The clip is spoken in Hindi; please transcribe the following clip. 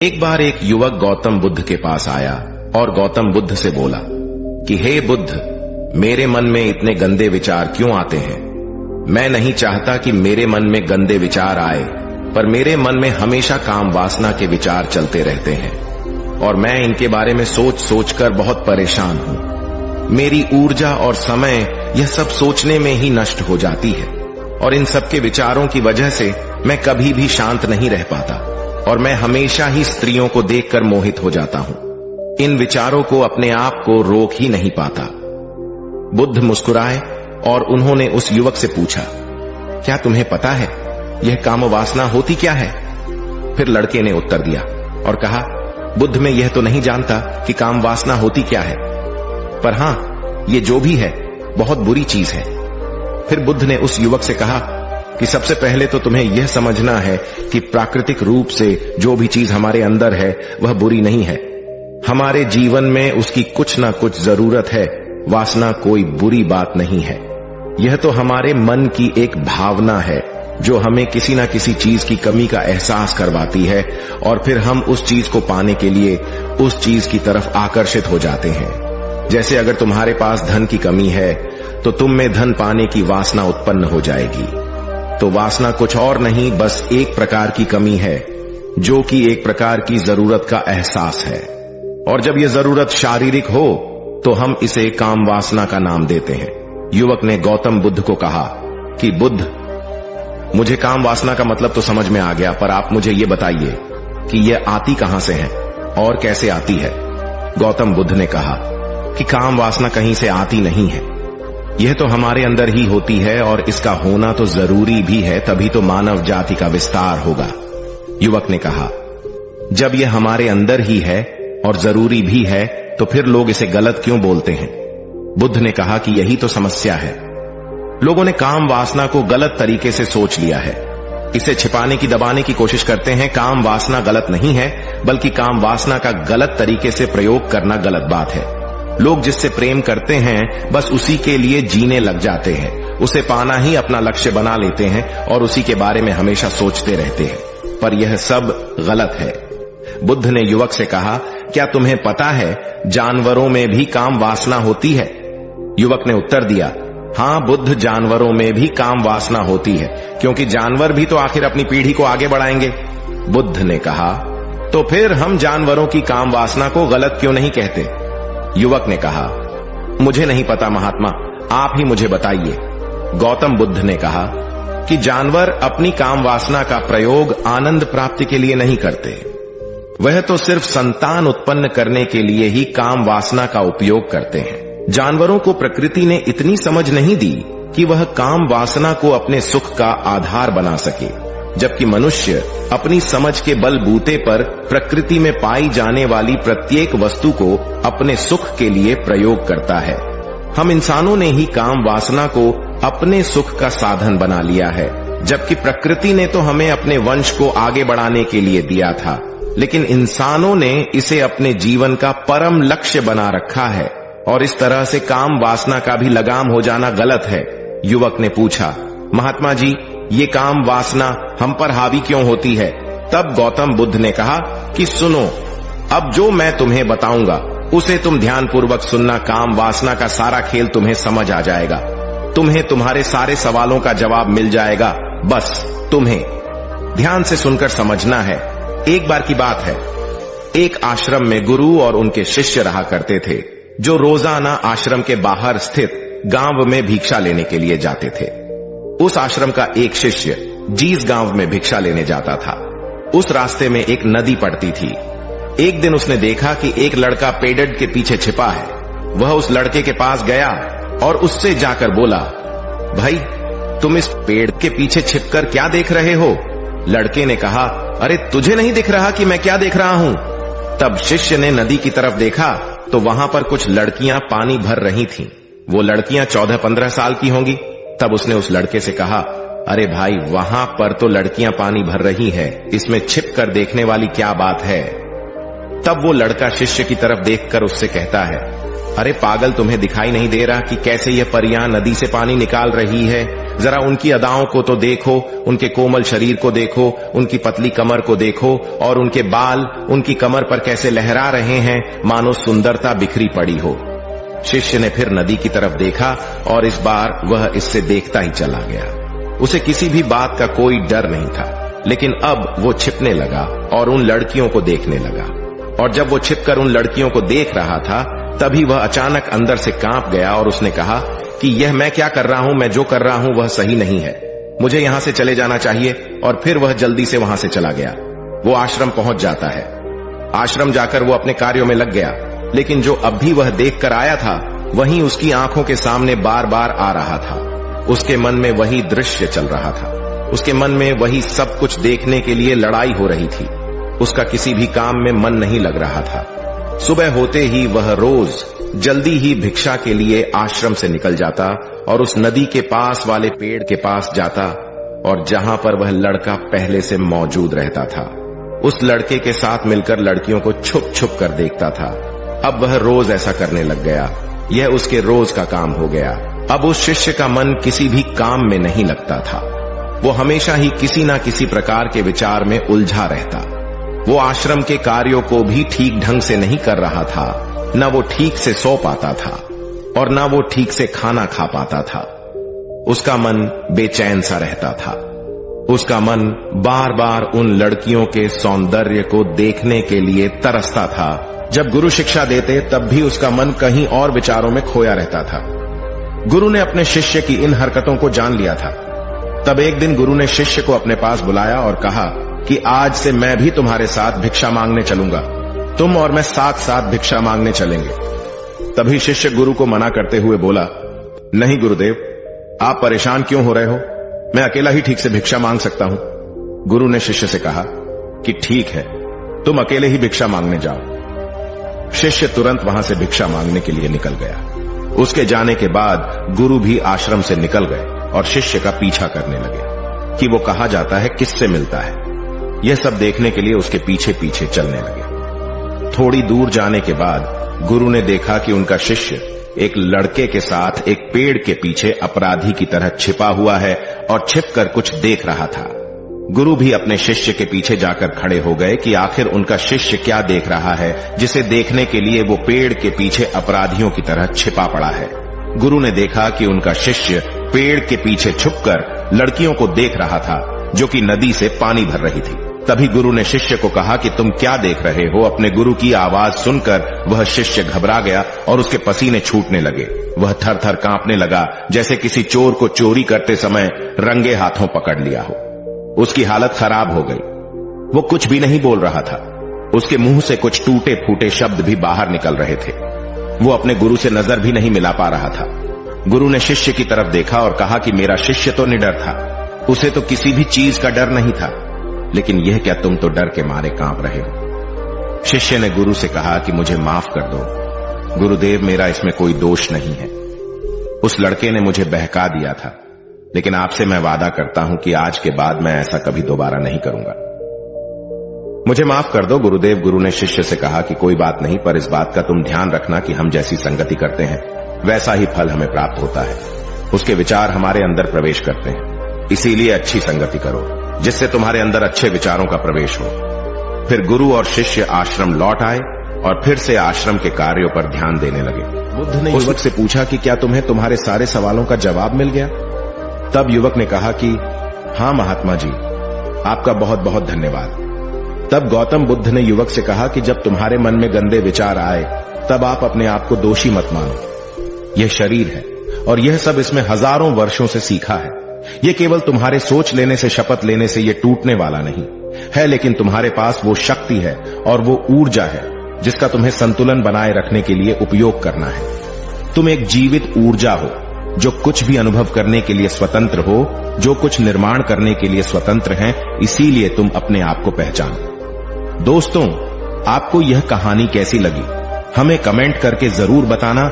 एक बार एक युवक गौतम बुद्ध के पास आया और गौतम बुद्ध से बोला कि हे बुद्ध, मेरे मन में इतने गंदे विचार क्यों आते हैं। मैं नहीं चाहता कि मेरे मन में गंदे विचार आए, पर मेरे मन में हमेशा काम वासना के विचार चलते रहते हैं और मैं इनके बारे में सोच सोच कर बहुत परेशान हूं। मेरी ऊर्जा और समय यह सब सोचने में ही नष्ट हो जाती है और इन सब के विचारों की वजह से मैं कभी भी शांत नहीं रह पाता और मैं हमेशा ही स्त्रियों को देखकर मोहित हो जाता हूं। इन विचारों को अपने आप को रोक ही नहीं पाता। बुद्ध मुस्कुराए और उन्होंने उस युवक से पूछा, क्या तुम्हें पता है यह काम वासना होती क्या है? फिर लड़के ने उत्तर दिया और कहा, बुद्ध, मैं यह तो नहीं जानता कि काम वासना होती क्या है, पर हां, ये जो भी है बहुत बुरी चीज है। फिर बुद्ध ने उस युवक से कहा कि सबसे पहले तो तुम्हें यह समझना है कि प्राकृतिक रूप से जो भी चीज हमारे अंदर है वह बुरी नहीं है। हमारे जीवन में उसकी कुछ ना कुछ जरूरत है। वासना कोई बुरी बात नहीं है। यह तो हमारे मन की एक भावना है जो हमें किसी ना किसी चीज की कमी का एहसास करवाती है और फिर हम उस चीज को पाने के लिए उस चीज की तरफ आकर्षित हो जाते हैं। जैसे अगर तुम्हारे पास धन की कमी है तो तुम में धन पाने की वासना उत्पन्न हो जाएगी। तो वासना कुछ और नहीं, बस एक प्रकार की कमी है जो कि एक प्रकार की जरूरत का एहसास है। और जब यह जरूरत शारीरिक हो तो हम इसे काम वासना का नाम देते हैं। युवक ने गौतम बुद्ध को कहा कि बुद्ध, मुझे काम वासना का मतलब तो समझ में आ गया, पर आप मुझे ये बताइए कि यह आती कहां से है और कैसे आती है। गौतम बुद्ध ने कहा कि काम वासना कहीं से आती नहीं है, यह तो हमारे अंदर ही होती है और इसका होना तो जरूरी भी है, तभी तो मानव जाति का विस्तार होगा। युवक ने कहा, जब यह हमारे अंदर ही है और जरूरी भी है तो फिर लोग इसे गलत क्यों बोलते हैं? बुद्ध ने कहा कि यही तो समस्या है। लोगों ने काम वासना को गलत तरीके से सोच लिया है। इसे छिपाने की, दबाने की कोशिश करते हैं। काम वासना गलत नहीं है, बल्कि काम वासना का गलत तरीके से प्रयोग करना गलत बात है। लोग जिससे प्रेम करते हैं बस उसी के लिए जीने लग जाते हैं, उसे पाना ही अपना लक्ष्य बना लेते हैं और उसी के बारे में हमेशा सोचते रहते हैं, पर यह सब गलत है। बुद्ध ने युवक से कहा, क्या तुम्हें पता है जानवरों में भी काम वासना होती है? युवक ने उत्तर दिया, हां बुद्ध, जानवरों में भी काम वासना होती है, क्योंकि जानवर भी तो आखिर अपनी पीढ़ी को आगे बढ़ाएंगे। बुद्ध ने कहा, तो फिर हम जानवरों की काम वासना को गलत क्यों नहीं कहते? युवक ने कहा, मुझे नहीं पता महात्मा, आप ही मुझे बताइए। गौतम बुद्ध ने कहा कि जानवर अपनी काम वासना का प्रयोग आनंद प्राप्ति के लिए नहीं करते, वह तो सिर्फ संतान उत्पन्न करने के लिए ही काम वासना का उपयोग करते हैं। जानवरों को प्रकृति ने इतनी समझ नहीं दी कि वह काम वासना को अपने सुख का आधार बना सके, जबकि मनुष्य अपनी समझ के बलबूते पर प्रकृति में पाई जाने वाली प्रत्येक वस्तु को अपने सुख के लिए प्रयोग करता है। हम इंसानों ने ही काम वासना को अपने सुख का साधन बना लिया है, जबकि प्रकृति ने तो हमें अपने वंश को आगे बढ़ाने के लिए दिया था, लेकिन इंसानों ने इसे अपने जीवन का परम लक्ष्य बना रखा है और इस तरह से काम वासना का भी लगाम हो जाना गलत है। युवक ने पूछा, महात्मा जी, ये काम वासना हम पर हावी क्यों होती है? तब गौतम बुद्ध ने कहा कि सुनो, अब जो मैं तुम्हें बताऊंगा उसे तुम ध्यानपूर्वक सुनना। काम वासना का सारा खेल तुम्हें समझ आ जाएगा, तुम्हें तुम्हारे सारे सवालों का जवाब मिल जाएगा। बस तुम्हें ध्यान से सुनकर समझना है। एक बार की बात है, एक आश्रम में गुरु और उनके शिष्य रहा करते थे, जो रोजाना आश्रम के बाहर स्थित गांव में भिक्षा लेने के लिए जाते थे। उस आश्रम का एक शिष्य जीस गांव में भिक्षा लेने जाता था। उस रास्ते में एक नदी पड़ती थी। एक दिन उसने देखा कि एक लड़का पेड़ के पीछे छिपा है। वह उस लड़के के पास गया और उससे जाकर बोला, भाई, तुम इस पेड़ के पीछे छिपकर क्या देख रहे हो? लड़के ने कहा, अरे तुझे नहीं दिख रहा कि मैं क्या देख रहा हूं? तब शिष्य ने नदी की तरफ देखा तो वहां पर कुछ लड़कियां पानी भर रही थीं। वो लड़कियां 14-15 साल की होंगी। तब उसने उस लड़के से कहा, अरे भाई, वहां पर तो लड़कियां पानी भर रही है, इसमें छिप कर देखने वाली क्या बात है? तब वो लड़का शिष्य की तरफ देखकर उससे कहता है, अरे पागल, तुम्हें दिखाई नहीं दे रहा कि कैसे यह परियां नदी से पानी निकाल रही है? जरा उनकी अदाओं को तो देखो, उनके कोमल शरीर को देखो, उनकी पतली कमर को देखो, और उनके बाल उनकी कमर पर कैसे लहरा रहे हैं, मानो सुंदरता बिखरी पड़ी हो। शिष्य ने फिर नदी की तरफ देखा और इस बार वह इससे देखता ही चला गया। उसे किसी भी बात का कोई डर नहीं था, लेकिन अब वो छिपने लगा और उन लड़कियों को देखने लगा। और जब वो छिपकर उन लड़कियों को देख रहा था, तभी वह अचानक अंदर से कांप गया और उसने कहा कि यह मैं क्या कर रहा हूं, मैं जो कर रहा हूं वह सही नहीं है, मुझे यहां से चले जाना चाहिए। और फिर वह जल्दी से वहां से चला गया। वो आश्रम पहुंच जाता है। आश्रम जाकर वो अपने कार्यों में लग गया, लेकिन जो अब भी वह देखकर आया था वही उसकी आंखों के सामने बार बार आ रहा था। उसके मन में वही दृश्य चल रहा था। उसके मन में वही सब कुछ देखने के लिए लड़ाई हो रही थी। उसका किसी भी काम में मन नहीं लग रहा था। सुबह होते ही वह रोज जल्दी ही भिक्षा के लिए आश्रम से निकल जाता और उस नदी के पास वाले पेड़ के पास जाता, और जहां पर वह लड़का पहले से मौजूद रहता था, उस लड़के के साथ मिलकर लड़कियों को छुप छुप कर देखता था। अब वह रोज ऐसा करने लग गया। यह उसके रोज का काम हो गया। अब उस शिष्य का मन किसी भी काम में नहीं लगता था। वो हमेशा ही किसी न किसी प्रकार के विचार में उलझा रहता। वो आश्रम के कार्यों को भी ठीक ढंग से नहीं कर रहा था। न वो ठीक से सो पाता था और न वो ठीक से खाना खा पाता था। उसका मन बेचैन सा रहता था। उसका मन बार बार उन लड़कियों के सौंदर्य को देखने के लिए तरसता था। जब गुरु शिक्षा देते तब भी उसका मन कहीं और विचारों में खोया रहता था। गुरु ने अपने शिष्य की इन हरकतों को जान लिया था। तब एक दिन गुरु ने शिष्य को अपने पास बुलाया और कहा कि आज से मैं भी तुम्हारे साथ भिक्षा मांगने चलूंगा। तुम और मैं साथ साथ भिक्षा मांगने चलेंगे। तभी शिष्य गुरु को मना करते हुए बोला, नहीं गुरुदेव, आप परेशान क्यों हो रहे हो? मैं अकेला ही ठीक से भिक्षा मांग सकता हूं। गुरु ने शिष्य से कहा कि ठीक है, तुम अकेले ही भिक्षा मांगने जाओ। शिष्य तुरंत वहां से भिक्षा मांगने के लिए निकल गया। उसके जाने के बाद गुरु भी आश्रम से निकल गए और शिष्य का पीछा करने लगे कि वो कहा जाता है, किससे मिलता है। यह सब देखने के लिए उसके पीछे पीछे चलने लगे। थोड़ी दूर जाने के बाद गुरु ने देखा कि उनका शिष्य एक लड़के के साथ एक पेड़ के पीछे अपराधी की तरह छिपा हुआ है और छिपकर कुछ देख रहा था। गुरु भी अपने शिष्य के पीछे जाकर खड़े हो गए कि आखिर उनका शिष्य क्या देख रहा है, जिसे देखने के लिए वो पेड़ के पीछे अपराधियों की तरह छिपा पड़ा है। गुरु ने देखा कि उनका शिष्य पेड़ के पीछे छुपकर लड़कियों को देख रहा था, जो कि नदी से पानी भर रही थी। तभी गुरु ने शिष्य को कहा कि तुम क्या देख रहे हो? अपने गुरु की आवाज सुनकर वह शिष्य घबरा गया और उसके पसीने छूटने लगे। वह थर थर कांपने लगा, जैसे किसी चोर को चोरी करते समय रंगे हाथों पकड़ लिया हो। उसकी हालत खराब हो गई। वो कुछ भी नहीं बोल रहा था। उसके मुंह से कुछ टूटे फूटे शब्द भी बाहर निकल रहे थे। वो अपने गुरु से नजर भी नहीं मिला पा रहा था। गुरु ने शिष्य की तरफ देखा और कहा कि मेरा शिष्य तो निडर था, उसे तो किसी भी चीज का डर नहीं था, लेकिन यह क्या तुम तो डर के मारे कांप रहे हो। शिष्य ने गुरु से कहा कि मुझे माफ कर दो गुरुदेव, मेरा इसमें कोई दोष नहीं है। उस लड़के ने मुझे बहका दिया था, लेकिन आपसे मैं वादा करता हूं कि आज के बाद मैं ऐसा कभी दोबारा नहीं करूंगा। मुझे माफ कर दो गुरुदेव। गुरु ने शिष्य से कहा कि कोई बात नहीं, पर इस बात का तुम ध्यान रखना कि हम जैसी संगति करते हैं वैसा ही फल हमें प्राप्त होता है। उसके विचार हमारे अंदर प्रवेश करते हैं, इसीलिए अच्छी संगति करो जिससे तुम्हारे अंदर अच्छे विचारों का प्रवेश हो। फिर गुरु और शिष्य आश्रम लौट आए और फिर से आश्रम के कार्यों पर ध्यान देने लगे। बुद्ध ने युवक से पूछा कि क्या तुम्हें तुम्हारे सारे सवालों का जवाब मिल गया? तब युवक ने कहा कि हां महात्मा जी, आपका बहुत बहुत धन्यवाद। तब गौतम बुद्ध ने युवक से कहा कि जब तुम्हारे मन में गंदे विचार आए तब आप अपने आप को दोषी मत मानो। यह शरीर है और यह सब इसमें हजारों वर्षों से सीखा है। यह केवल तुम्हारे सोच लेने से, शपथ लेने से यह टूटने वाला नहीं है, लेकिन तुम्हारे पास वो शक्ति है और वो ऊर्जा है जिसका तुम्हें संतुलन बनाए रखने के लिए उपयोग करना है। तुम एक जीवित ऊर्जा हो जो कुछ भी अनुभव करने के लिए स्वतंत्र हो, जो कुछ निर्माण करने के लिए स्वतंत्र है। इसीलिए तुम अपने आप को पहचानो। दोस्तों, आपको यह कहानी कैसी लगी हमें कमेंट करके जरूर बताना।